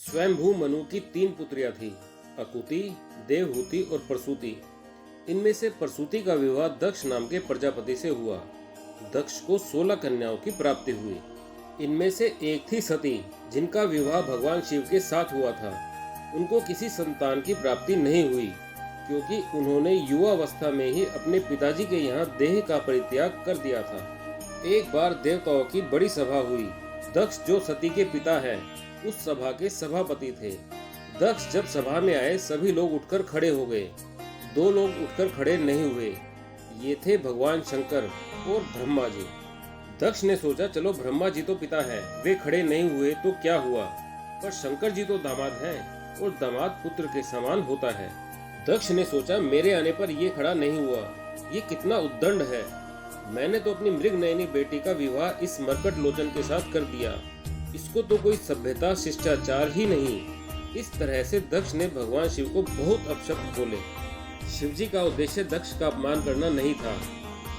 स्वयंभू मनु की 3 पुत्रियां थी, अकुति, देवहूति और प्रसूति। इनमें से प्रसूति का विवाह दक्ष नाम के प्रजापति से हुआ। दक्ष को 16 कन्याओं की प्राप्ति हुई। इनमें से एक थी सती, जिनका विवाह भगवान शिव के साथ हुआ था। उनको किसी संतान की प्राप्ति नहीं हुई, क्योंकि उन्होंने युवावस्था में ही अपने पिताजी के यहाँ देह का परित्याग कर दिया था। एक बार देवताओं की बड़ी सभा हुई। दक्ष जो सती के पिता हैं, उस सभा के सभापति थे। दक्ष जब सभा में आए, सभी लोग उठकर खड़े हो गए। 2 लोग उठकर खड़े नहीं हुए। ये थे भगवान शंकर और ब्रह्मा जी। दक्ष ने सोचा, चलो ब्रह्मा जी तो पिता हैं, वे खड़े नहीं हुए तो क्या हुआ, पर शंकर जी तो दामाद हैं और दामाद पुत्र के समान होता है। दक्ष ने सोचा, मेरे आने पर ये खड़ा नहीं हुआ, ये कितना उद्दंड है। मैंने तो अपनी मृग नयनी बेटी का विवाह इस मरकट लोचन के साथ कर दिया। इसको तो कोई सभ्यता शिष्टाचार ही नहीं। इस तरह से दक्ष ने भगवान शिव को बहुत अपशब्द बोले। शिवजी का उद्देश्य दक्ष का अपमान करना नहीं था।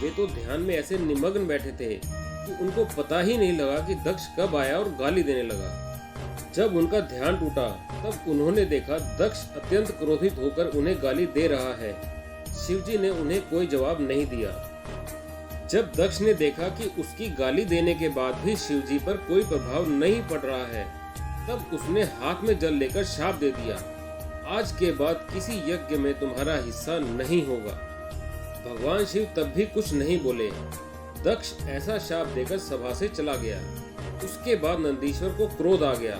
वे तो ध्यान में ऐसे निमग्न बैठे थे कि उनको पता ही नहीं लगा कि दक्ष कब आया और गाली देने लगा। जब उनका ध्यान टूटा, तब उन्होंने देखा दक्ष अत्यंत क्रोधित होकर उन्हें गाली दे रहा है। शिवजी ने उन्हें कोई जवाब नहीं दिया। जब दक्ष ने देखा कि उसकी गाली देने के बाद भी शिवजी पर कोई प्रभाव नहीं पड़ रहा है, तब उसने हाथ में जल लेकर शाप दे दिया, आज के बाद किसी यज्ञ में तुम्हारा हिस्सा नहीं होगा। भगवान शिव तब भी कुछ नहीं बोले। दक्ष ऐसा शाप देकर सभा से चला गया। उसके बाद नंदीश्वर को क्रोध आ गया।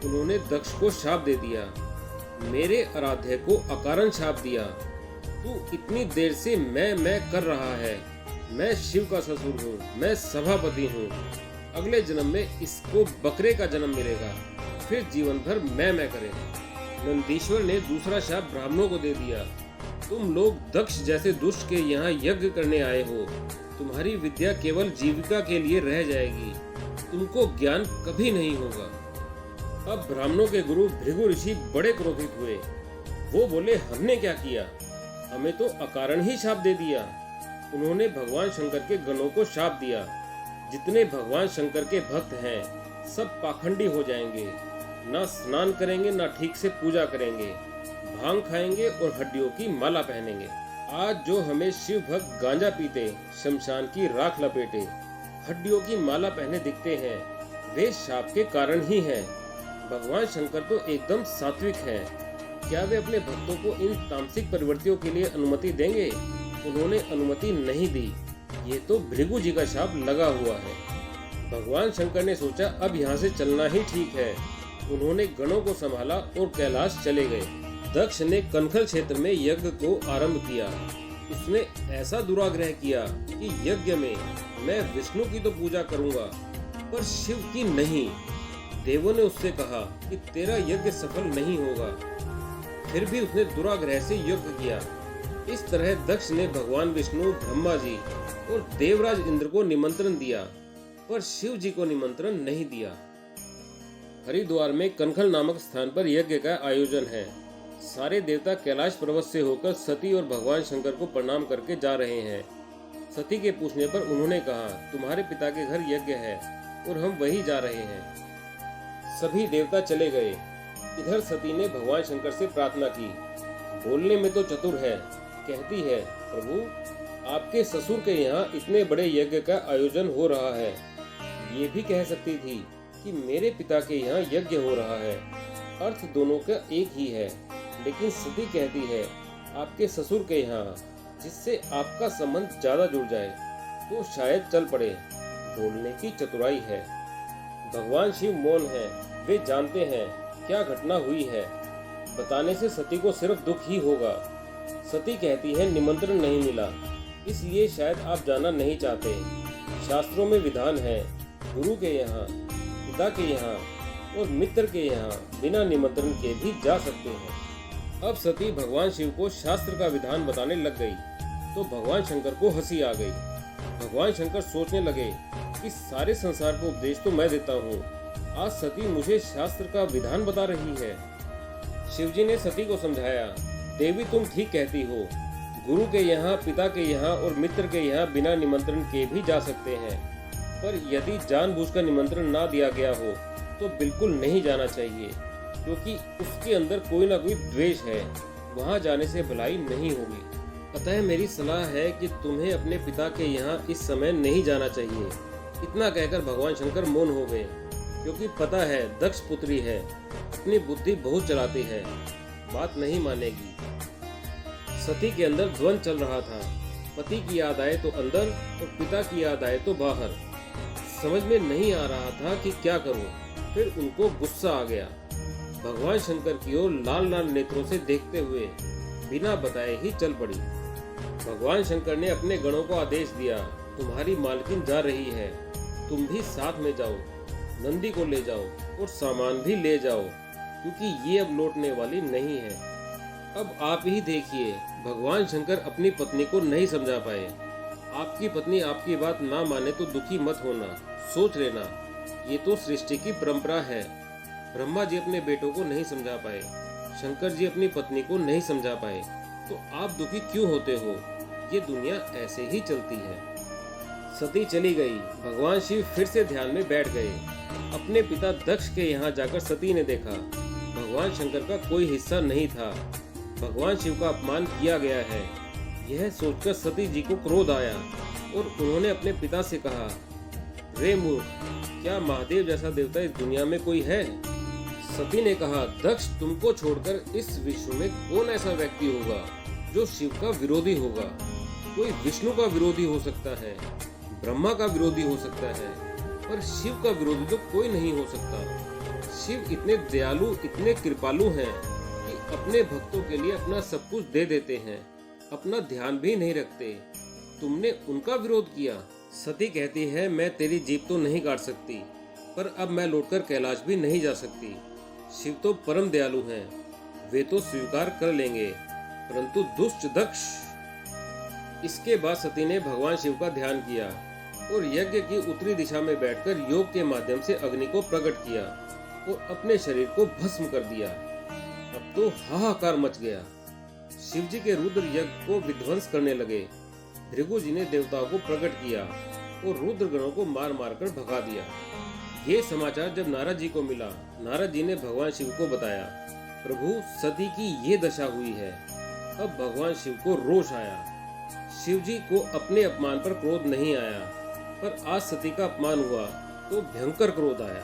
उन्होंने दक्ष को शाप दे दिया, मेरे आराध्य को अकारण शाप दिया। तू इतनी देर से मैं कर रहा है। मैं शिव का ससुर हूँ, मैं सभापति हूँ। अगले जन्म में इसको बकरे का जन्म मिलेगा, फिर जीवन भर मैं करेगा। नंदीश्वर ने दूसरा शाप ब्राह्मणों को दे दिया, तुम लोग दक्ष जैसे दुष्ट के यहाँ यज्ञ करने आए हो। तुम्हारी विद्या केवल जीविका के लिए रह जाएगी, तुमको ज्ञान कभी नहीं होगा। अब ब्राह्मणों के गुरु भृगु ऋषि बड़े क्रोधित हुए। वो बोले, हमने क्या किया, हमें तो अकारण ही शाप दे दिया। उन्होंने भगवान शंकर के गणों को शाप दिया, जितने भगवान शंकर के भक्त हैं सब पाखंडी हो जाएंगे, ना स्नान करेंगे ना ठीक से पूजा करेंगे, भांग खाएंगे और हड्डियों की माला पहनेंगे। आज जो हमें शिव भक्त गांजा पीते, शमशान की राख लपेटे, हड्डियों की माला पहने दिखते हैं, वे शाप के कारण ही हैं। भगवान शंकर तो एकदम सात्विक हैं। क्या वे अपने भक्तों को इन तामसिक प्रवृत्तियों के लिए अनुमति देंगे? उन्होंने अनुमति नहीं दी। ये तो भृगु जी का शाप लगा हुआ है। भगवान शंकर ने सोचा, अब यहाँ से चलना ही ठीक है। उन्होंने गणों को संभाला और कैलाश चले गए। दक्ष ने कनखल क्षेत्र में यज्ञ को आरंभ किया। उसने ऐसा दुराग्रह किया कि यज्ञ में मैं विष्णु की तो पूजा करूंगा, पर शिव की नहीं। देवों ने उससे कहा कि तेरा यज्ञ सफल नहीं होगा, फिर भी उसने दुराग्रह से यज्ञ किया। इस तरह दक्ष ने भगवान विष्णु, ब्रह्मा जी और देवराज इंद्र को निमंत्रण दिया, पर शिव जी को निमंत्रण नहीं दिया। हरिद्वार में कनखल नामक स्थान पर यज्ञ का आयोजन है। सारे देवता कैलाश पर्वत से होकर सती और भगवान शंकर को प्रणाम करके जा रहे हैं। सती के पूछने पर उन्होंने कहा, तुम्हारे पिता के घर यज्ञ है और हम वही जा रहे हैं। सभी देवता चले गए। इधर सती ने भगवान शंकर से प्रार्थना की। बोलने में तो चतुर है। कहती है, प्रभु आपके ससुर के यहाँ इतने बड़े यज्ञ का आयोजन हो रहा है। ये भी कह सकती थी कि मेरे पिता के यहाँ यज्ञ हो रहा है। अर्थ दोनों का एक ही है, लेकिन सती कहती है आपके ससुर के यहाँ, जिससे आपका संबंध ज्यादा जुड़ जाए तो शायद चल पड़े। बोलने की चतुराई है। भगवान शिव मौन है। वे जानते हैं क्या घटना हुई है। बताने से सती को सिर्फ दुख ही होगा। सती कहती है, निमंत्रण नहीं मिला, इसलिए शायद आप जाना नहीं चाहते। शास्त्रों में विधान है, गुरु के यहाँ, पिता के यहाँ और मित्र के यहाँ बिना निमंत्रण के भी जा सकते हैं। अब सती भगवान शिव को शास्त्र का विधान बताने लग गई, तो भगवान शंकर को हंसी आ गई। भगवान शंकर सोचने लगे कि सारे संसार को उपदेश तो मैं देता हूँ, आज सती मुझे शास्त्र का विधान बता रही है। शिवजी ने सती को समझाया, देवी तुम ठीक कहती हो, गुरु के यहाँ, पिता के यहाँ और मित्र के यहाँ बिना निमंत्रण के भी जा सकते हैं, पर यदि जानबूझकर निमंत्रण ना दिया गया हो तो बिल्कुल नहीं जाना चाहिए। क्योंकि उसके अंदर कोई ना कोई द्वेष है। वहाँ जाने से भलाई नहीं होगी। अतः मेरी सलाह है कि तुम्हें अपने पिता के यहाँ इस समय नहीं जाना चाहिए। इतना कहकर भगवान शंकर मौन हो गए, क्योंकि पता है दक्ष पुत्री है, अपनी बुद्धि बहुत चलाती है, बात नहीं मानेगी। सती के अंदर द्वंद चल रहा था। पति की याद आए तो अंदर और पिता की याद आए तो बाहर। समझ में नहीं आ रहा था कि क्या करूं। फिर उनको गुस्सा आ गया। भगवान शंकर की ओर लाल लाल नेत्रों से देखते हुए बिना बताए ही चल पड़ी। भगवान शंकर ने अपने गणों को आदेश दिया, तुम्हारी मालकिन जा रही है, तुम भी साथ में जाओ, नंदी को ले जाओ और सामान भी ले जाओ, क्योंकि ये अब लौटने वाली नहीं है। अब आप ही देखिए, भगवान शंकर अपनी पत्नी को नहीं समझा पाए। आपकी पत्नी आपकी बात ना माने तो दुखी मत होना, सोच लेना, ये तो सृष्टि की परंपरा है। ब्रह्मा जी अपने बेटों को नहीं समझा पाए, शंकर जी अपनी पत्नी को नहीं समझा पाए, तो आप दुखी क्यों होते हो? ये दुनिया ऐसे ही चलती है। सती चली गई। भगवान शिव फिर से ध्यान में बैठ गए। अपने पिता दक्ष के यहाँ जाकर सती ने देखा, भगवान शंकर का कोई हिस्सा नहीं था। भगवान शिव का अपमान किया गया है। यह सोचकर सती जी को क्रोध आया और उन्होंने अपने पिता से कहा, रे मूर्ख, क्या महादेव जैसा देवता इस दुनिया में कोई है? सती ने कहा, दक्ष, तुमको छोड़कर इस विश्व में कौन ऐसा व्यक्ति होगा जो शिव का विरोधी होगा? कोई विष्णु का विरोधी हो सकता है, ब्रह्मा का विरोधी हो सकता है, पर शिव का विरोधी तो कोई नहीं हो सकता। शिव इतने दयालु, इतने कृपालु हैं कि अपने भक्तों के लिए अपना सब कुछ दे देते हैं, अपना ध्यान भी नहीं रखते। तुमने उनका विरोध किया। सती कहती है, मैं तेरी जीभ तो नहीं काट सकती, पर अब मैं लौटकर कैलाश भी नहीं जा सकती। शिव तो परम दयालु हैं, वे तो स्वीकार कर लेंगे, परंतु दुष्ट दक्ष। इसके बाद सती ने भगवान शिव का ध्यान किया और यज्ञ की उत्तरी दिशा में बैठकर योग के माध्यम से अग्नि को प्रकट किया और अपने शरीर को भस्म कर दिया। अब तो हाहाकार मच गया। शिव जी के रुद्र यज्ञ को विध्वंस करने लगे। भृगु जी ने देवताओं को प्रकट किया और रुद्र गणों को मार मार कर भगा दिया। ये समाचार जब नारद जी को मिला, नारद जी ने भगवान शिव को बताया, प्रभु, सती की ये दशा हुई है। अब भगवान शिव को रोष आया। शिव जी को अपने अपमान पर क्रोध नहीं आया, पर आज सती का अपमान हुआ तो भयंकर क्रोध आया।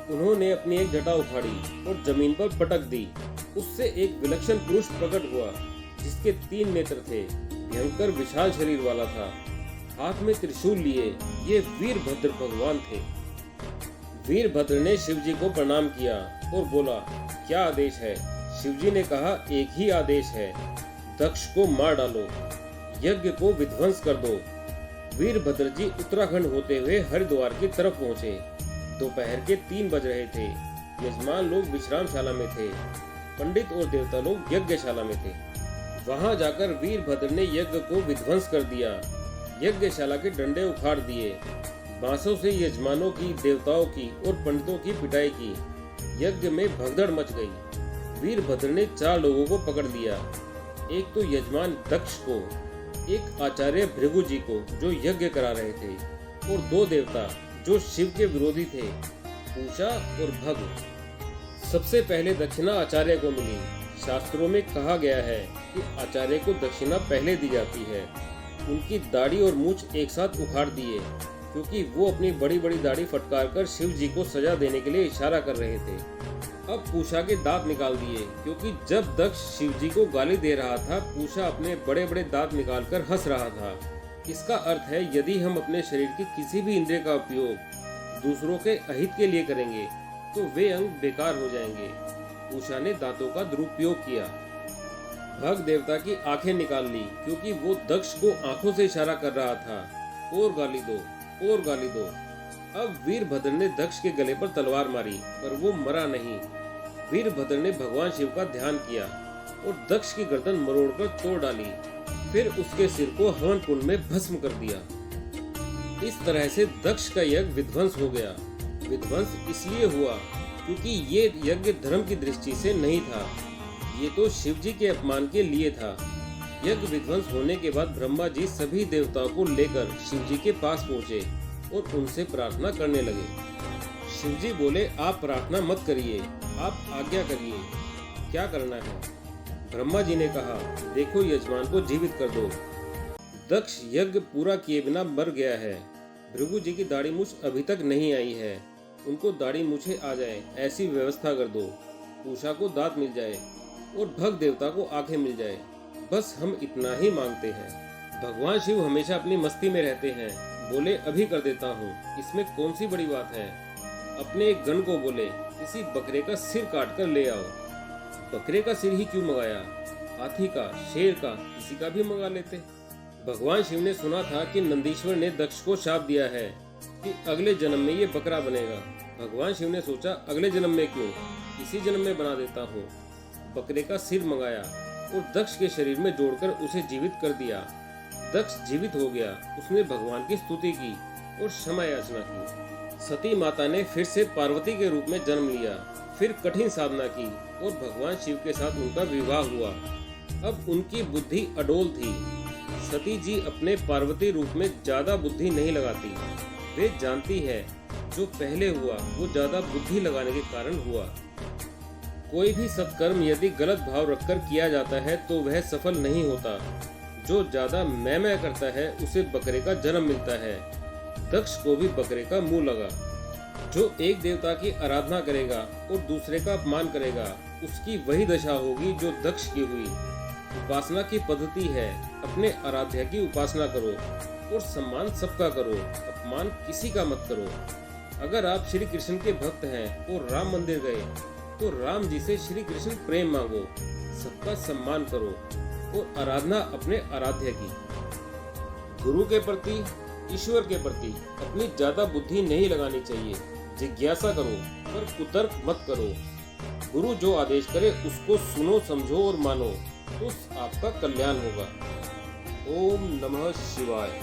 उन्होंने अपनी एक जटा उखाड़ी और जमीन पर पटक दी। उससे एक विलक्षण पुरुष प्रकट हुआ, जिसके 3 नेत्र थे, भयंकर विशाल शरीर वाला था, हाथ में त्रिशूल लिए। ये वीरभद्र भगवान थे। वीरभद्र ने शिव जी को प्रणाम किया और बोला, क्या आदेश है? शिव जी ने कहा, एक ही आदेश है, दक्ष को मार डालो, यज्ञ को विध्वंस कर दो। वीरभद्र जी उत्तराखंड होते हुए हरिद्वार की तरफ पहुँचे। दोपहर के 3 बज रहे थे। यजमान लोग विश्रामशाला में थे, पंडित और देवता लोग यज्ञशाला में थे। वहां जाकर वीरभद्र ने यज्ञ को विध्वंस कर दिया। यज्ञशाला के डंडे उखाड़ दिए, बांसों से यजमानों की, देवताओं की और पंडितों की पिटाई की। यज्ञ में भगदड़ मच गई। वीरभद्र ने 4 लोगों को पकड़ लिया। एक तो यजमान दक्ष को, एक आचार्य भृगु जी को जो यज्ञ करा रहे थे, और 2 देवता जो शिव के विरोधी थे, पूषा और भग। सबसे पहले दक्षिणा आचार्य को मिली। शास्त्रों में कहा गया है कि आचार्य को दक्षिणा पहले दी जाती है। उनकी दाढ़ी और मूछ एक साथ उखाड़ दिए, क्योंकि वो अपनी बड़ी बड़ी दाढ़ी फटकार कर शिव जी को सजा देने के लिए इशारा कर रहे थे। अब पूषा के दांत निकाल दिए, क्योंकि जब दक्ष शिव जी को गाली दे रहा था, पूषा अपने बड़े बड़े दांत निकालकर हंस रहा था। इसका अर्थ है, यदि हम अपने शरीर की किसी भी इंद्रिय का उपयोग दूसरों के अहित के लिए करेंगे तो वे अंग बेकार हो जाएंगे। पूषा ने दांतों का दुरुपयोग किया। भग देवता की आंखें निकाल ली, क्योंकि वो दक्ष को आंखों से इशारा कर रहा था, और गाली दो, और गाली दो। अब वीरभद्र ने दक्ष के गले पर तलवार मारी, पर वो मरा नहीं। वीरभद्र ने भगवान शिव का ध्यान किया और दक्ष की गर्दन मरोड़कर तोड़ डाली। फिर उसके सिर को हवन कुंड में भस्म कर दिया। इस तरह से दक्ष का यज्ञ विध्वंस हो गया। विध्वंस इसलिए हुआ क्योंकि ये यज्ञ धर्म की दृष्टि से नहीं था, ये तो शिव जी के अपमान के लिए था। यज्ञ विध्वंस होने के बाद ब्रह्मा जी सभी देवताओं को लेकर शिव जी के पास पहुँचे और उनसे प्रार्थना करने लगे। शिव जी बोले, आप प्रार्थना मत करिए, आप आज्ञा करिए, क्या करना है? ब्रह्मा जी ने कहा, देखो यजमान को जीवित कर दो। दक्ष यज्ञ पूरा किए बिना मर गया है। भृगु जी की दाढ़ी मूछ अभी तक नहीं आई है, उनको दाढ़ी मूछे आ जाए ऐसी व्यवस्था कर दो। पूषा को दांत मिल जाए और भग देवता को आंखें मिल जाए, बस हम इतना ही मांगते हैं। भगवान शिव हमेशा अपनी मस्ती में रहते हैं। बोले, अभी कर देता हूँ, इसमें कौन सी बड़ी बात है। अपने एक गण को बोले, किसी बकरे का सिर काट कर ले आओ। बकरे का सिर ही क्यों मंगाया? हाथी का, शेर का, किसी का भी मंगा लेते। भगवान शिव ने सुना था कि नंदीश्वर ने दक्ष को शाप दिया है कि अगले जन्म में ये बकरा बनेगा। भगवान शिव ने सोचा, अगले जन्म में क्यों, इसी जन्म में बना देता हूँ। बकरे का सिर मंगाया और दक्ष के शरीर में जोड़कर उसे जीवित कर दिया। दक्ष जीवित हो गया। उसने भगवान की स्तुति की और क्षमा याचना की। सती माता ने फिर से पार्वती के रूप में जन्म लिया, फिर कठिन साधना की और भगवान शिव के साथ उनका विवाह हुआ। अब उनकी बुद्धि अडोल थी। सती जी अपने पार्वती रूप में ज्यादा बुद्धि नहीं लगाती। वे जानती है जो पहले हुआ वो ज्यादा बुद्धि लगाने के कारण हुआ। कोई भी सत्कर्म यदि गलत भाव रखकर किया जाता है तो वह सफल नहीं होता। जो ज्यादा मैं करता है उसे बकरे का जन्म मिलता है। दक्ष को भी बकरे का मुंह लगा। जो एक देवता की आराधना करेगा और दूसरे का अपमान करेगा, उसकी वही दशा होगी जो दक्ष की हुई। उपासना की पद्धति है, अपने आराध्य की उपासना करो और सम्मान सबका करो, अपमान किसी का मत करो। अगर आप श्री कृष्ण के भक्त हैं और राम मंदिर गए तो राम जी से श्री कृष्ण प्रेम मांगो, सबका सम्मान करो और आराधना अपने आराध्य की। गुरु के प्रति, ईश्वर के प्रति अपनी ज्यादा बुद्धि नहीं लगानी चाहिए। जिज्ञासा करो पर कुतर्क मत करो। गुरु जो आदेश करे उसको सुनो, समझो और मानो, तो आपका कल्याण होगा। ओम नमः शिवाय।